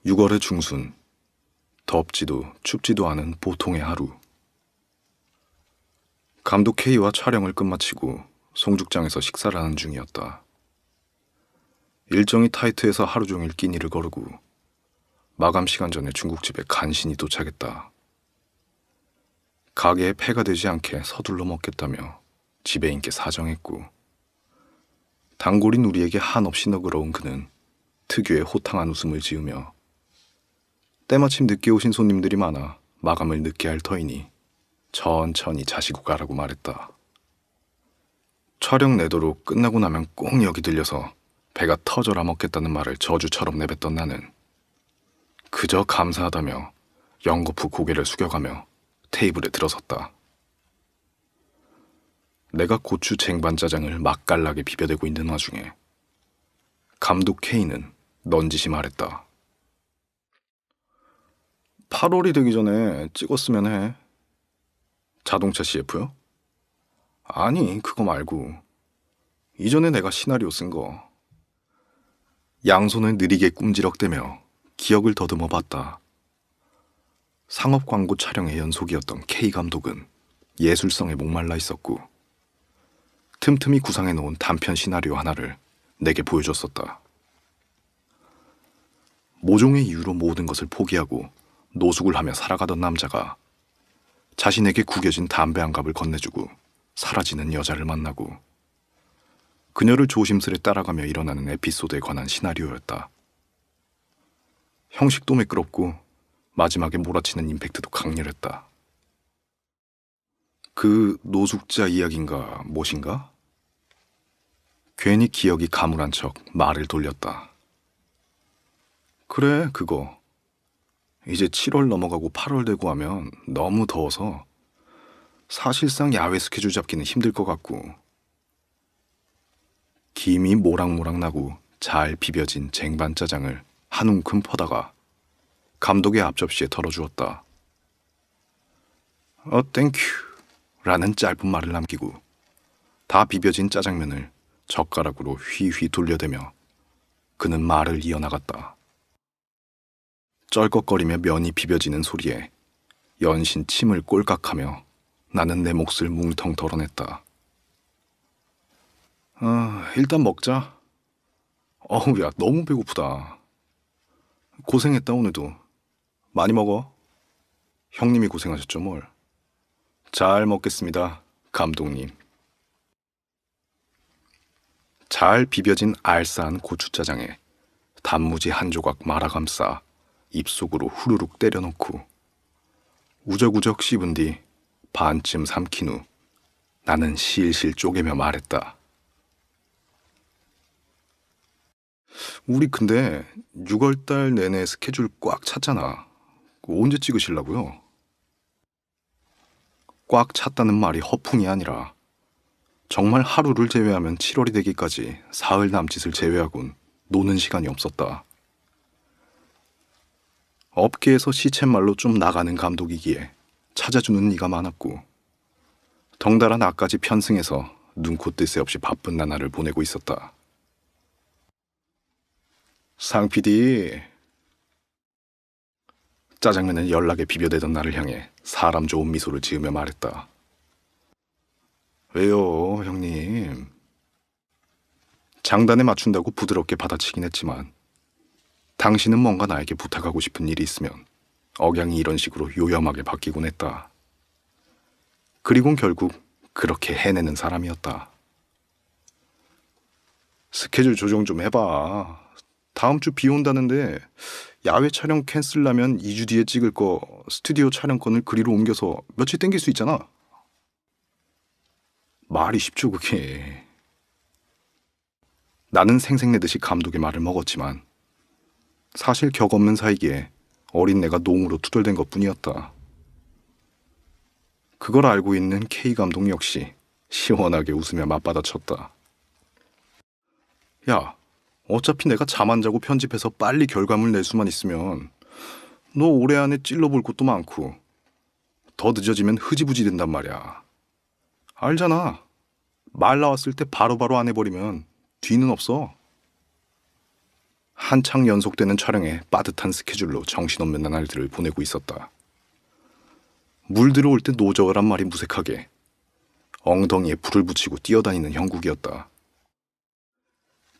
6월의 중순, 덥지도 춥지도 않은 보통의 하루. 감독 K와 촬영을 끝마치고 송죽장에서 식사를 하는 중이었다. 일정이 타이트해서 하루 종일 끼니를 거르고 마감 시간 전에 중국집에 간신히 도착했다. 가게에 폐가 되지 않게 서둘러 먹겠다며 지배인께 사정했고, 단골인 우리에게 한없이 너그러운 그는 특유의 호탕한 웃음을 지으며 때마침 늦게 오신 손님들이 많아 마감을 늦게 할 터이니 천천히 자시고 가라고 말했다. 촬영 내도록 끝나고 나면 꼭 여기 들려서 배가 터져라 먹겠다는 말을 저주처럼 내뱉던 나는 그저 감사하다며 연거푸 고개를 숙여가며 테이블에 들어섰다. 내가 고추 쟁반짜장을 맛깔나게 비벼대고 있는 와중에 감독 K는 넌지시 말했다. 8월이 되기 전에 찍었으면 해. 자동차 CF요? 아니, 그거 말고 이전에 내가 시나리오 쓴 거. 양손을 느리게 꿈지럭대며 기억을 더듬어 봤다. 상업 광고 촬영의 연속이었던 K 감독은 예술성에 목말라 있었고 틈틈이 구상해 놓은 단편 시나리오 하나를 내게 보여줬었다. 모종의 이유로 모든 것을 포기하고 노숙을 하며 살아가던 남자가 자신에게 구겨진 담배 한 갑을 건네주고 사라지는 여자를 만나고 그녀를 조심스레 따라가며 일어나는 에피소드에 관한 시나리오였다. 형식도 매끄럽고 마지막에 몰아치는 임팩트도 강렬했다. 그 노숙자 이야기인가 무엇인가? 괜히 기억이 가물한 척 말을 돌렸다. 그래, 그거. 이제 7월 넘어가고 8월 되고 하면 너무 더워서 사실상 야외 스케줄 잡기는 힘들 것 같고, 김이 모락모락 나고 잘 비벼진 쟁반짜장을 한 움큼 퍼다가 감독의 앞접시에 덜어주었다. 땡큐 라는 짧은 말을 남기고 다 비벼진 짜장면을 젓가락으로 휘휘 돌려대며 그는 말을 이어나갔다. 쩔꺽거리며 면이 비벼지는 소리에 연신 침을 꼴깍하며 나는 내 몫을 뭉텅 덜어냈다. 일단 먹자. 어우, 야, 너무 배고프다. 고생했다, 오늘도. 많이 먹어. 형님이 고생하셨죠, 뭘. 잘 먹겠습니다, 감독님. 잘 비벼진 알싸한 고추짜장에 단무지 한 조각 말아감싸 입속으로 후루룩 때려놓고 우적우적 씹은 뒤 반쯤 삼킨 후 나는 실실 쪼개며 말했다. 우리 근데 6월달 내내 스케줄 꽉 찼잖아. 언제 찍으시려고요? 꽉 찼다는 말이 허풍이 아니라 정말 하루를 제외하면 7월이 되기까지 사흘 남짓을 제외하곤 노는 시간이 없었다. 업계에서 시쳇말로 좀 나가는 감독이기에 찾아주는 이가 많았고 덩달아 나까지 편승해서 눈코 뜰 새 없이 바쁜 나날을 보내고 있었다. 상 PD, 짜장면을 연락에 비벼대던 나를 향해 사람 좋은 미소를 지으며 말했다. 왜요, 형님? 장단에 맞춘다고 부드럽게 받아치긴 했지만 당신은 뭔가 나에게 부탁하고 싶은 일이 있으면 억양이 이런 식으로 요염하게 바뀌곤 했다. 그리곤 결국 그렇게 해내는 사람이었다. 스케줄 조정 좀 해봐. 다음 주 비 온다는데 야외 촬영 캔슬하면 2주 뒤에 찍을 거 스튜디오 촬영권을 그리로 옮겨서 며칠 땡길 수 있잖아. 말이 쉽죠, 그게. 나는 생색내듯이 감독의 말을 먹었지만 사실 격 없는 사이기에 어린 내가 농으로 투덜댄 것뿐이었다. 그걸 알고 있는 K 감독 역시 시원하게 웃으며 맞받아쳤다. 야, 어차피 내가 잠 안 자고 편집해서 빨리 결과물 낼 수만 있으면 너 올해 안에 찔러볼 것도 많고 더 늦어지면 흐지부지 된단 말이야. 알잖아. 말 나왔을 때 바로바로 안 해버리면 뒤는 없어. 한창 연속되는 촬영에 빠듯한 스케줄로 정신없는 나날들을 보내고 있었다. 물 들어올 때 노저으란 말이 무색하게 엉덩이에 불을 붙이고 뛰어다니는 형국이었다.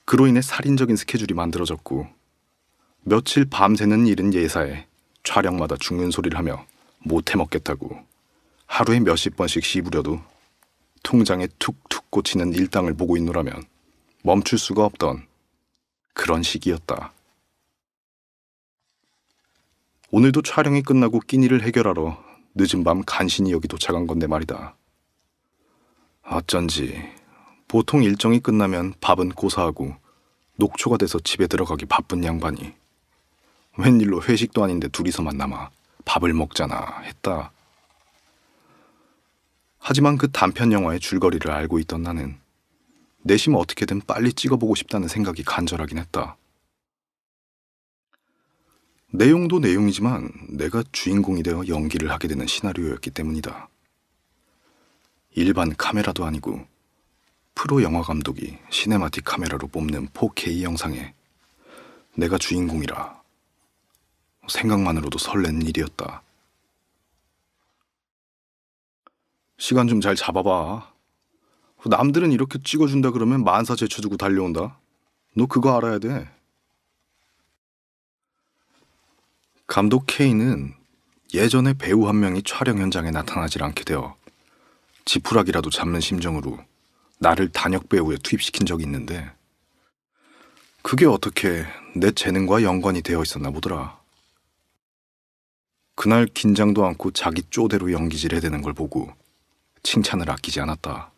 그로 인해 살인적인 스케줄이 만들어졌고 며칠 밤새는 일은 예사에 촬영마다 죽는 소리를 하며 못 해먹겠다고 하루에 몇십 번씩 씹으려도 통장에 툭툭 꽂히는 일당을 보고 있노라면 멈출 수가 없던 그런 시기였다. 오늘도 촬영이 끝나고 끼니를 해결하러 늦은 밤 간신히 여기 도착한 건데 말이다. 어쩐지 보통 일정이 끝나면 밥은 고사하고 녹초가 돼서 집에 들어가기 바쁜 양반이 웬일로 회식도 아닌데 둘이서만 남아 밥을 먹자나 했다. 하지만 그 단편 영화의 줄거리를 알고 있던 나는 내심 어떻게든 빨리 찍어보고 싶다는 생각이 간절하긴 했다. 내용도 내용이지만 내가 주인공이 되어 연기를 하게 되는 시나리오였기 때문이다. 일반 카메라도 아니고 프로 영화 감독이 시네마틱 카메라로 뽑는 4K 영상에 내가 주인공이라 생각만으로도 설레는 일이었다. 시간 좀 잘 잡아봐. 남들은 이렇게 찍어준다 그러면 만사 제쳐두고 달려온다. 너 그거 알아야 돼. 감독 K는 예전에 배우 한 명이 촬영 현장에 나타나질 않게 되어 지푸라기라도 잡는 심정으로 나를 단역 배우에 투입시킨 적이 있는데 그게 어떻게 내 재능과 연관이 되어 있었나 보더라. 그날 긴장도 않고 자기 쪼대로 연기질 해대는 걸 보고 칭찬을 아끼지 않았다.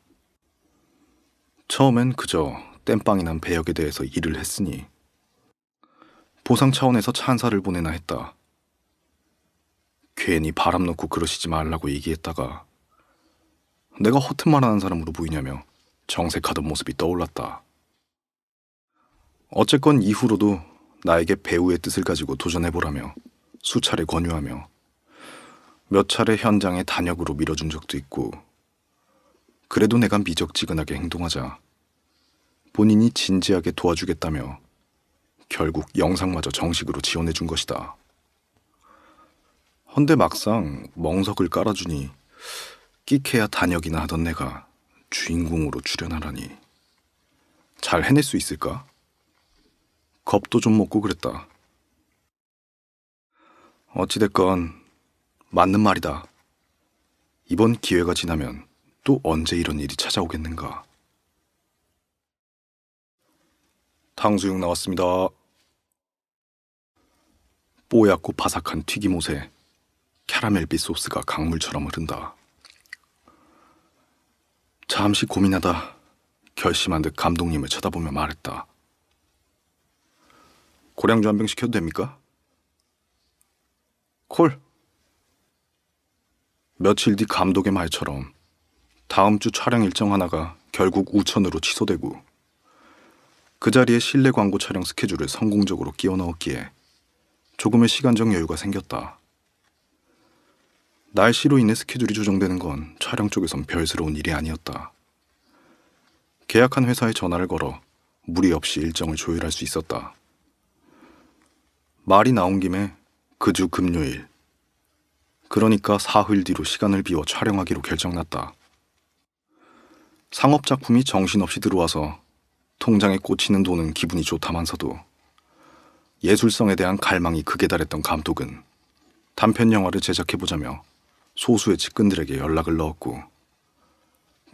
처음엔 그저 땜빵이 난 배역에 대해서 일을 했으니 보상 차원에서 찬사를 보내나 했다. 괜히 바람 놓고 그러시지 말라고 얘기했다가 내가 허튼 말 하는 사람으로 보이냐며 정색하던 모습이 떠올랐다. 어쨌건 이후로도 나에게 배우의 뜻을 가지고 도전해보라며 수차례 권유하며 몇 차례 현장에 단역으로 밀어준 적도 있고 그래도 내가 미적지근하게 행동하자 본인이 진지하게 도와주겠다며 결국 영상마저 정식으로 지원해준 것이다. 헌데 막상 멍석을 깔아주니 끼케야 단역이나 하던 내가 주인공으로 출연하라니 잘 해낼 수 있을까? 겁도 좀 먹고 그랬다. 어찌됐건 맞는 말이다. 이번 기회가 지나면 또 언제 이런 일이 찾아오겠는가. 탕수육 나왔습니다. 뽀얗고 바삭한 튀김옷에 캐러멜빛 소스가 강물처럼 흐른다. 잠시 고민하다 결심한 듯 감독님을 쳐다보며 말했다. 고량주 한 병 시켜도 됩니까? 콜. 며칠 뒤 감독의 말처럼 다음 주 촬영 일정 하나가 결국 우천으로 취소되고 그 자리에 실내 광고 촬영 스케줄을 성공적으로 끼워 넣었기에 조금의 시간적 여유가 생겼다. 날씨로 인해 스케줄이 조정되는 건 촬영 쪽에선 별스러운 일이 아니었다. 계약한 회사에 전화를 걸어 무리 없이 일정을 조율할 수 있었다. 말이 나온 김에 그 주 금요일, 그러니까 사흘 뒤로 시간을 비워 촬영하기로 결정났다. 상업작품이 정신없이 들어와서 통장에 꽂히는 돈은 기분이 좋다만서도 예술성에 대한 갈망이 극에 달했던 감독은 단편 영화를 제작해보자며 소수의 측근들에게 연락을 넣었고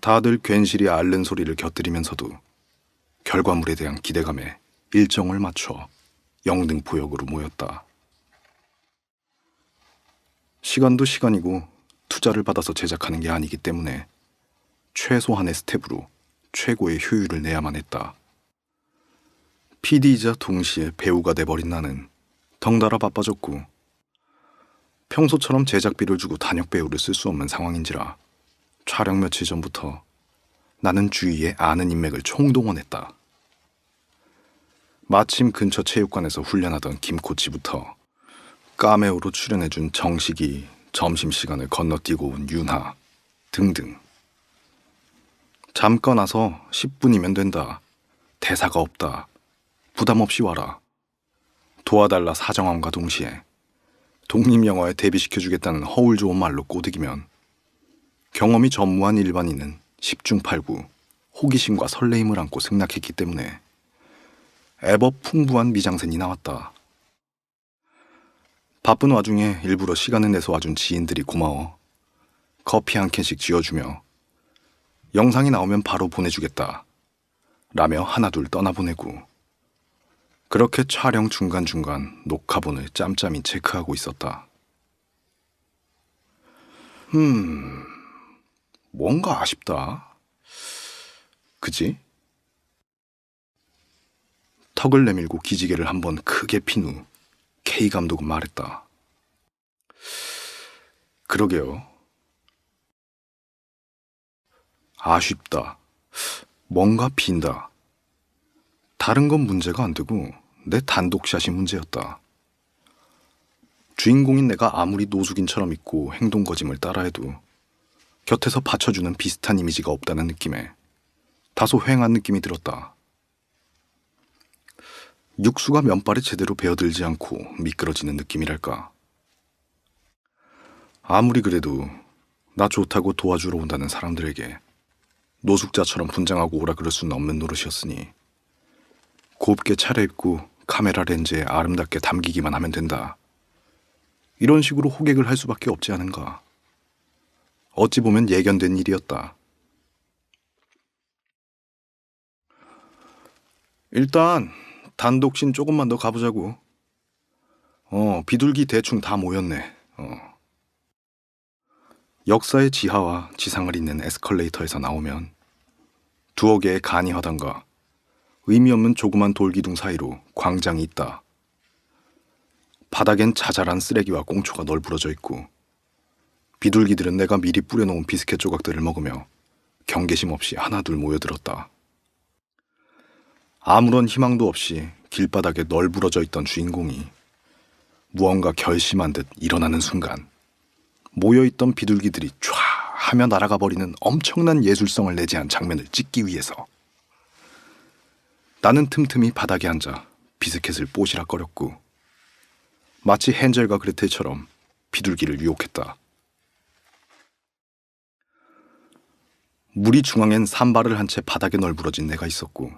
다들 괜시리 앓는 소리를 곁들이면서도 결과물에 대한 기대감에 일정을 맞춰 영등포역으로 모였다. 시간도 시간이고 투자를 받아서 제작하는 게 아니기 때문에 최소한의 스텝으로 최고의 효율을 내야만 했다. PD이자 동시에 배우가 돼버린 나는 덩달아 바빠졌고 평소처럼 제작비를 주고 단역 배우를 쓸 수 없는 상황인지라 촬영 며칠 전부터 나는 주위에 아는 인맥을 총동원했다. 마침 근처 체육관에서 훈련하던 김코치부터 까메오로 출연해준 정식이, 점심시간을 건너뛰고 온 윤하 등등. 잠깐 와서 10분이면 된다. 대사가 없다. 부담 없이 와라. 도와달라 사정함과 동시에 독립영화에 데뷔시켜주겠다는 허울 좋은 말로 꼬드기면 경험이 전무한 일반인은 10중8구 호기심과 설레임을 안고 승낙했기 때문에 애법 풍부한 미장센이 나왔다. 바쁜 와중에 일부러 시간을 내서 와준 지인들이 고마워 커피 한 캔씩 쥐어주며 영상이 나오면 바로 보내주겠다 라며 하나둘 떠나보내고 그렇게 촬영 중간중간 녹화본을 짬짬이 체크하고 있었다. 뭔가 아쉽다. 그지? 턱을 내밀고 기지개를 한번 크게 핀 후 K 감독은 말했다. 그러게요. 아쉽다. 뭔가 빈다. 다른 건 문제가 안 되고 내 단독샷이 문제였다. 주인공인 내가 아무리 노숙인처럼 있고 행동 거짐을 따라해도 곁에서 받쳐주는 비슷한 이미지가 없다는 느낌에 다소 휑한 느낌이 들었다. 육수가 면발에 제대로 배어들지 않고 미끄러지는 느낌이랄까. 아무리 그래도 나 좋다고 도와주러 온다는 사람들에게 노숙자처럼 분장하고 오라 그럴 수는 없는 노릇이었으니 곱게 차려입고 카메라 렌즈에 아름답게 담기기만 하면 된다. 이런 식으로 호객을 할 수밖에 없지 않은가. 어찌 보면 예견된 일이었다. 일단 단독신 조금만 더 가보자고. 비둘기 대충 다 모였네. 역사의 지하와 지상을 잇는 에스컬레이터에서 나오면 두어 개의 간이 화단과 의미 없는 조그만 돌기둥 사이로 광장이 있다. 바닥엔 자잘한 쓰레기와 꽁초가 널브러져 있고 비둘기들은 내가 미리 뿌려놓은 비스켓 조각들을 먹으며 경계심 없이 하나둘 모여들었다. 아무런 희망도 없이 길바닥에 널브러져 있던 주인공이 무언가 결심한 듯 일어나는 순간 모여있던 비둘기들이 촤 하며 날아가 버리는 엄청난 예술성을 내재한 장면을 찍기 위해서 나는 틈틈이 바닥에 앉아 비스켓을 뽀시락거렸고 마치 헨젤과 그레텔처럼 비둘기를 유혹했다. 무리 중앙엔 산발을 한 채 바닥에 널브러진 내가 있었고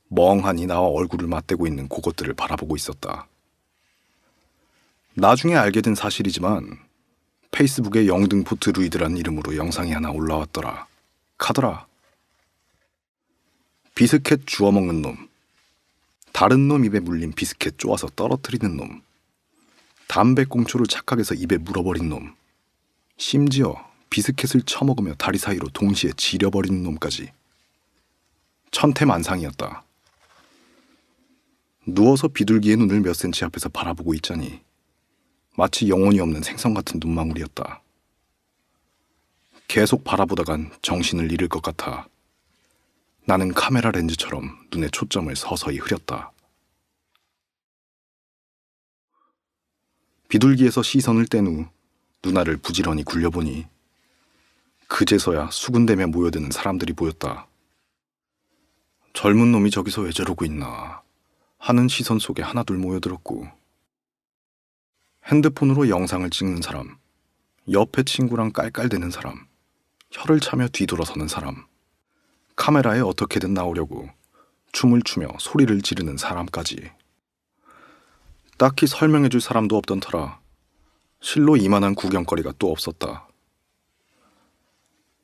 멍하니 나와 얼굴을 맞대고 있는 그것들을 바라보고 있었다. 나중에 알게 된 사실이지만 페이스북에 영등포트 루이드란 이름으로 영상이 하나 올라왔더라. 카더라. 비스켓 주워 먹는 놈, 다른 놈 입에 물린 비스켓 쪼아서 떨어뜨리는 놈, 담배꽁초를 착각해서 입에 물어버린 놈, 심지어 비스켓을 처먹으며 다리 사이로 동시에 지려버리는 놈까지. 천태만상이었다. 누워서 비둘기의 눈을 몇 센치 앞에서 바라보고 있자니 마치 영혼이 없는 생선 같은 눈망울이었다. 계속 바라보다간 정신을 잃을 것 같아 나는 카메라 렌즈처럼 눈에 초점을 서서히 흐렸다. 비둘기에서 시선을 뗀 후 눈알을 부지런히 굴려보니 그제서야 수군대며 모여드는 사람들이 보였다. 젊은 놈이 저기서 왜 저러고 있나 하는 시선 속에 하나둘 모여들었고 핸드폰으로 영상을 찍는 사람, 옆에 친구랑 깔깔대는 사람, 혀를 차며 뒤돌아서는 사람, 카메라에 어떻게든 나오려고 춤을 추며 소리를 지르는 사람까지. 딱히 설명해줄 사람도 없던 터라 실로 이만한 구경거리가 또 없었다.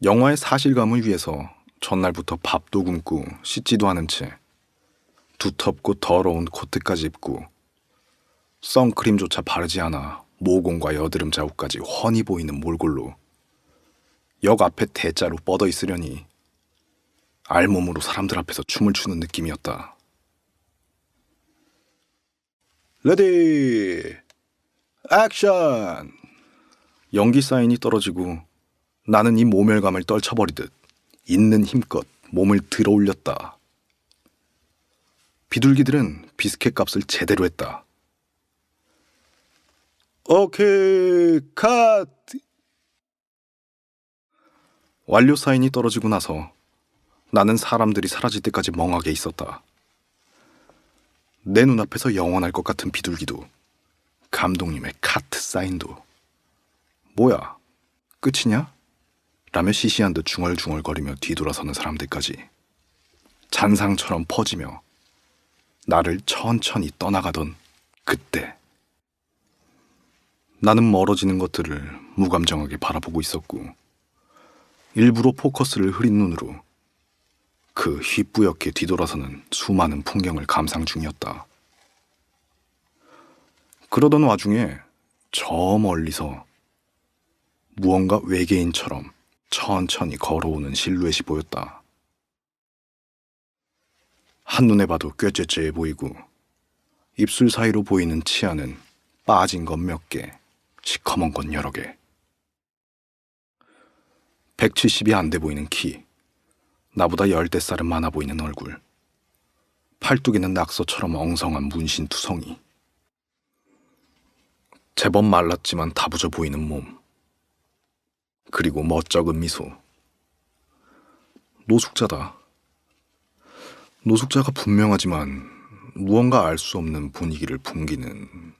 영화의 사실감을 위해서 전날부터 밥도 굶고 씻지도 않은 채 두텁고 더러운 코트까지 입고 선크림조차 바르지 않아 모공과 여드름 자국까지 훤히 보이는 몰골로 역 앞에 대자로 뻗어 있으려니 알몸으로 사람들 앞에서 춤을 추는 느낌이었다. 레디 액션! 연기 사인이 떨어지고 나는 이 모멸감을 떨쳐버리듯 있는 힘껏 몸을 들어 올렸다. 비둘기들은 비스켓 값을 제대로 했다. 오케이, 컷! 완료 사인이 떨어지고 나서 나는 사람들이 사라질 때까지 멍하게 있었다. 내 눈앞에서 영원할 것 같은 비둘기도, 감독님의 카트 사인도. 뭐야, 끝이냐? 라며 시시한 듯 중얼중얼거리며 뒤돌아서는 사람들까지 잔상처럼 퍼지며 나를 천천히 떠나가던 그때, 나는 멀어지는 것들을 무감정하게 바라보고 있었고, 일부러 포커스를 흐린 눈으로 그 휘뿌옇게 뒤돌아서는 수많은 풍경을 감상 중이었다. 그러던 와중에 저 멀리서 무언가 외계인처럼 천천히 걸어오는 실루엣이 보였다. 한눈에 봐도 꾀째째해 보이고 입술 사이로 보이는 치아는 빠진 것 몇 개, 시커먼 것 여러 개. 170이 안 돼 보이는 키, 나보다 10대 살은 많아 보이는 얼굴, 팔뚝에는 낙서처럼 엉성한 문신투성이, 제법 말랐지만 다부져 보이는 몸, 그리고 멋쩍은 미소. 노숙자다. 노숙자가 분명하지만 무언가 알 수 없는 분위기를 풍기는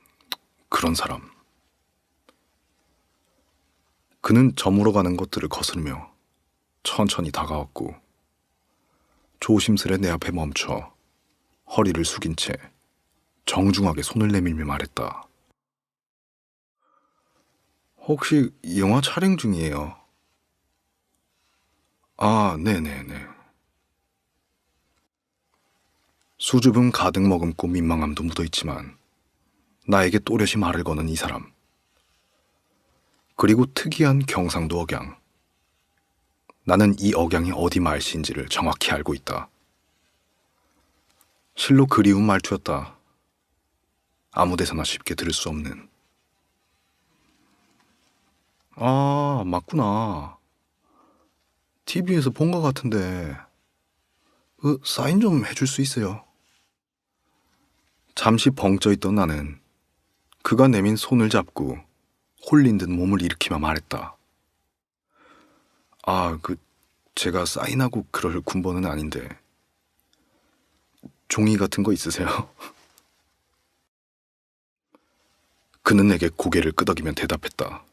그런 사람. 그는 저물어 가는 것들을 거스르며 천천히 다가왔고 조심스레 내 앞에 멈춰 허리를 숙인 채 정중하게 손을 내밀며 말했다. 혹시 영화 촬영 중이에요? 아, 네네네. 수줍음 가득 머금고 민망함도 묻어있지만 나에게 또렷이 말을 거는 이 사람. 그리고 특이한 경상도 억양. 나는 이 억양이 어디 말씨인지를 정확히 알고 있다. 실로 그리운 말투였다. 아무 데서나 쉽게 들을 수 없는. 아, 맞구나. TV에서 본 것 같은데 사인 좀 해줄 수 있어요? 잠시 벙쪄 있던 나는 그가 내민 손을 잡고 홀린 듯 몸을 일으키며 말했다. 아, 제가 사인하고 그럴 군번은 아닌데 종이 같은 거 있으세요? 그는 내게 고개를 끄덕이며 대답했다.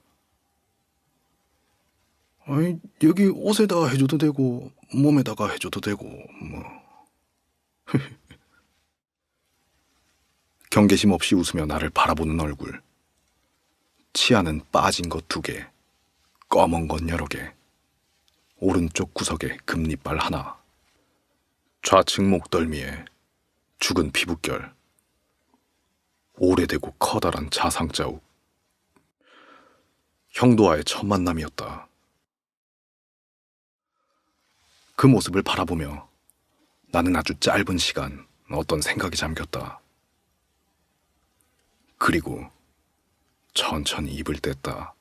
아니, 여기 옷에다 해줘도 되고 몸에다가 해줘도 되고 뭐. 경계심 없이 웃으며 나를 바라보는 얼굴. 치아는 빠진 것 2개, 검은 것 여러 개, 오른쪽 구석에 금리빨 하나, 좌측 목덜미에 죽은 피부결, 오래되고 커다란 자상자국. 형도와의 첫 만남이었다. 그 모습을 바라보며 나는 아주 짧은 시간 어떤 생각에 잠겼다. 그리고 천천히 입을 뗐다.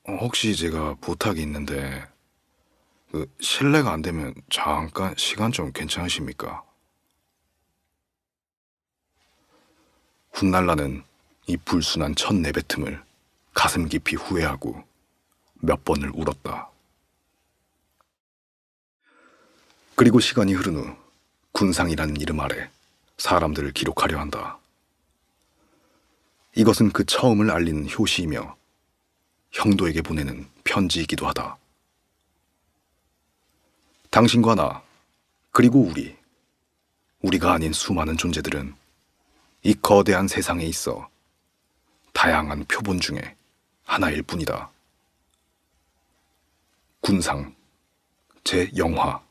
혹시 제가 부탁이 있는데 실례가 안 되면 잠깐 시간 좀 괜찮으십니까? 훗날라는 이 불순한 첫 내뱉음을 가슴 깊이 후회하고 몇 번을 울었다. 그리고 시간이 흐른 후 군상이라는 이름 아래 사람들을 기록하려 한다. 이것은 그 처음을 알리는 효시이며 형도에게 보내는 편지이기도 하다. 당신과 나, 그리고 우리가 아닌 수많은 존재들은 이 거대한 세상에 있어 다양한 표본 중에 하나일 뿐이다. 군상 제0화